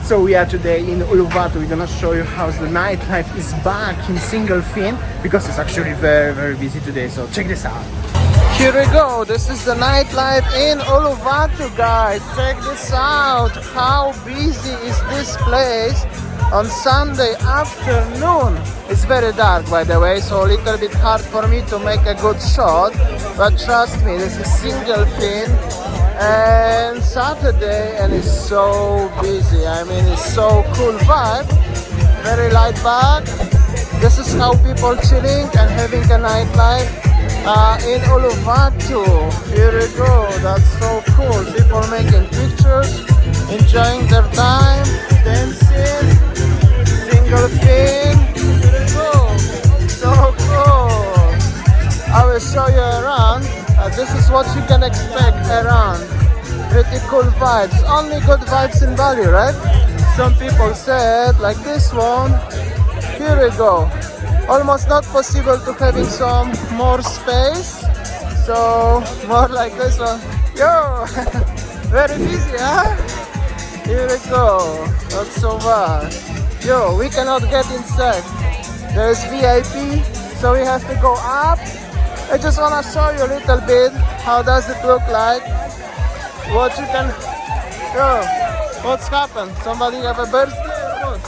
So we are today in Uluwatu. We're gonna show you how the nightlife is back in single fin because it's actually very busy today. So check this out. Here we go. This is the nightlife in Uluwatu, guys. Check this out. How busy is this place on Sunday afternoon? It's very dark, by the way, so a little bit hard for me to make a good shot. But trust me, this is single fin and Saturday, and it's so busy. I mean, it's so cool vibe. Very laid back. This is how people chilling and having a nightlife in Uluwatu. Here we go. That's so cool. People making pictures, enjoying their time, dancing, single fin. Here we go. So cool. I will show you around. This is what you can expect around. Pretty cool vibes. Only good vibes in Bali, right? Some people said like this one. Here we go. Almost not possible to having some more space. So more like this one. Yo! Very busy, huh? Here we go. That's so bad. Yo, we cannot get inside. There's VIP, so we have to go up. I just want to show you a little bit how does it look like. What you can... Yo, what's happened? Somebody have a birthday or what?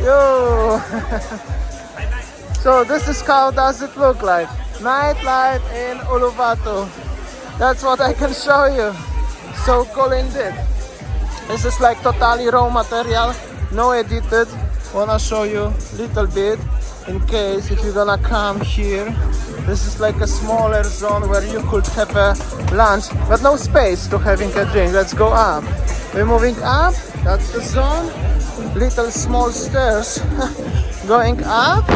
Yo! So this is how does it look like. Nightlife in Uluwatu. That's what I can show you. So cool indeed. This is like totally raw material, no edited. Wanna show you a little bit in case if you're gonna come here. This is like a smaller zone where you could have a lunch, but no space to having a drink. Let's go up. We're moving up. That's the zone. Little small stairs going up.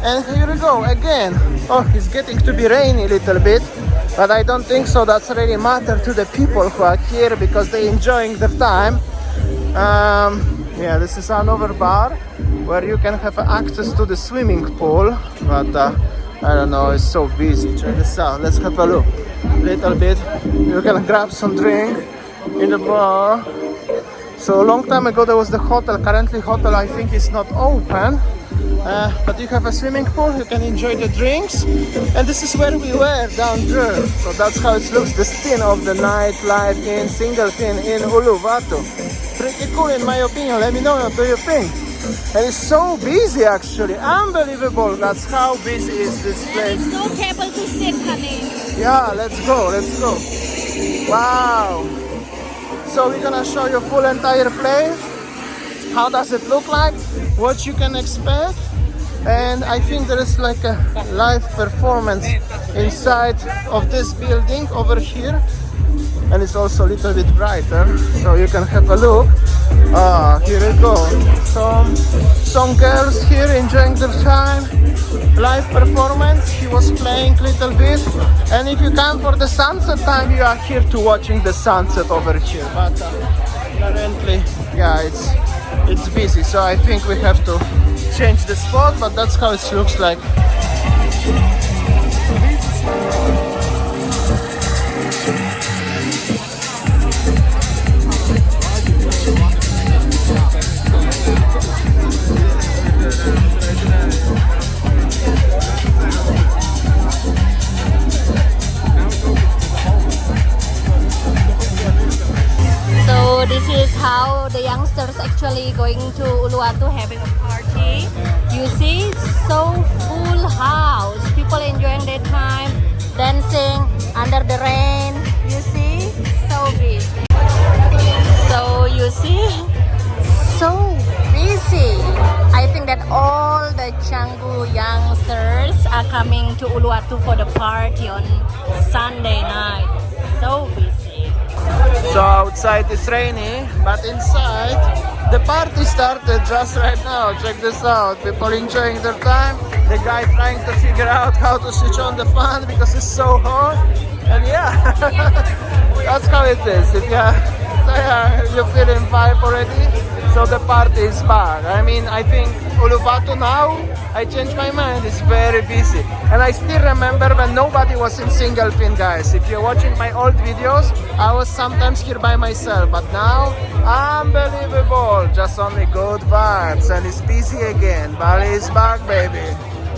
And here we go again. Oh, it's getting to be rainy a little bit, but I don't think so. That's really matter to the people who are here because they're enjoying their time. Yeah, this is another bar where you can have access to the swimming pool, but I don't know, it's so busy. Check this out. Let's have a look. Little bit. You can grab some drink in the bar. So a long time ago there was the hotel. Currently hotel I think is not open. But you have a swimming pool, you can enjoy the drinks. And this is where we were, down there. So that's how it looks, the scene of the nightlife in single fin in Uluwatu. Pretty cool in my opinion. Let me know what do you think. And it's so busy actually, unbelievable. That's how busy is this place. There's no table to sit, honey. Yeah, let's go. Wow. So we're gonna show you full entire place. How does it look like? What you can expect? And I think there is like a live performance inside of this building over here. And it's also a little bit brighter, so you can have a look. Here we go. Some girls here enjoying their time. Live performance. He was playing a little bit. And if you come for the sunset time, you are here to watching the sunset over here. But currently, yeah, it's busy. So I think we have to change the spot. But that's how it looks like. So this is how the youngsters actually going to Uluwatu having a party. You see, so full house. People enjoying their time, dancing under the rain. You see, so busy. So you see, so busy. I think that all the Canggu youngsters are coming to Uluwatu for the party on Sunday night. So busy. So outside it's rainy, but inside the party started just right now. Check this out. People enjoying their time. The guy trying to figure out how to switch on the fan because it's so hot. And yeah, that's how it is. If you're feeling vibe already, so the party is back. I mean, I think Uluwatu now, I changed my mind, it's very busy. And I still remember when nobody was in single fin, guys. If you're watching my old videos, I was sometimes here by myself, but now, unbelievable. just only good vibes, and it's busy again. Bali is back, baby.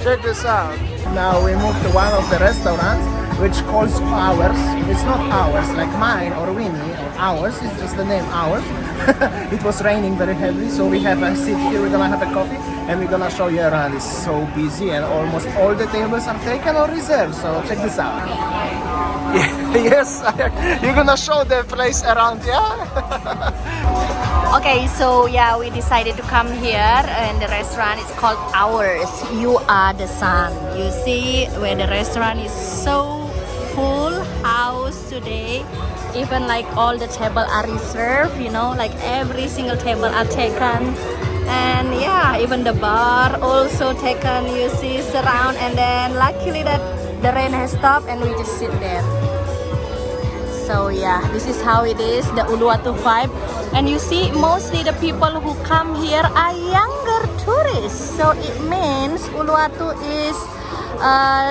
Check this out. Now we move to one of the restaurants which calls ours. It's not ours like mine or Winnie or ours, it's just the name ours. It was raining very heavily, so we have a seat here, we're gonna have a coffee and we're gonna show you around. It's so busy and almost all the tables are taken or reserved, so check this out. Yes, you're gonna show the place around, yeah? Okay, so yeah, we decided to come here and the restaurant is called Ours. You are the sun. You see where the restaurant is so full house today. Even like all the table are reserved, you know, like every single table are taken. And yeah, even the bar also taken, you see, surround. And then luckily that the rain has stopped and we just sit there. So yeah, this is how it is, the Uluwatu vibe. And you see, mostly the people who come here are younger tourists. So it means Uluwatu is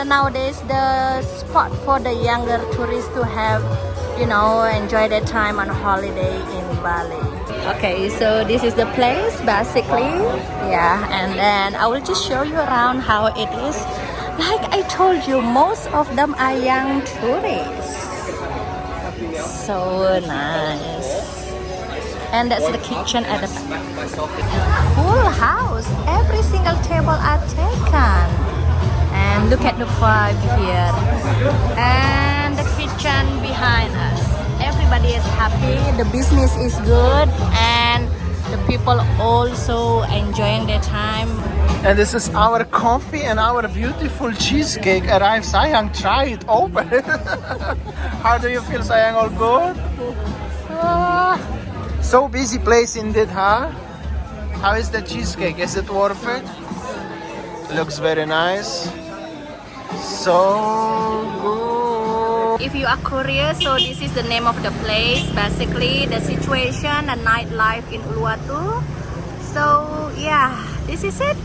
nowadays the spot for the younger tourists to have, you know, enjoy their time on holiday in Bali. Okay, so this is the place basically. Yeah, and then I will just show you around how it is. Like I told you, most of them are young tourists. So nice. And that's the kitchen at the back. Full house. Every single table are taken. And look at the vibe here. And the kitchen behind us. Everybody is happy. The business is good. And the people also enjoying their time. And this is our coffee and our beautiful cheesecake arrived. Sayang, try it, open it. How do you feel, Sayang? All good? So busy place indeed, huh? How is the cheesecake? Is it worth it? Looks very nice. So good. If you are curious, so this is the name of the place. Basically, the situation, the nightlife in Uluwatu. So yeah, this is it.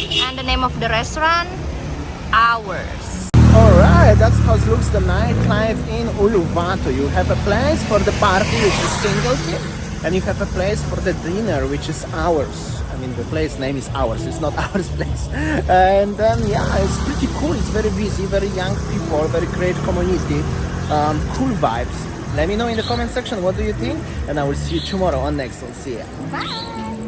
And the name of the restaurant, Ours. Alright, that's how it looks the nightlife in Uluwatu. You have a place for the party, which is single team, and you have a place for the dinner, which is ours. I mean, the place name is ours, it's not ours place. And then, yeah, it's pretty cool. It's very busy, very young people, very great community, cool vibes. Let me know in the comment section what do you think, and I will see you tomorrow on next one. See ya. Bye.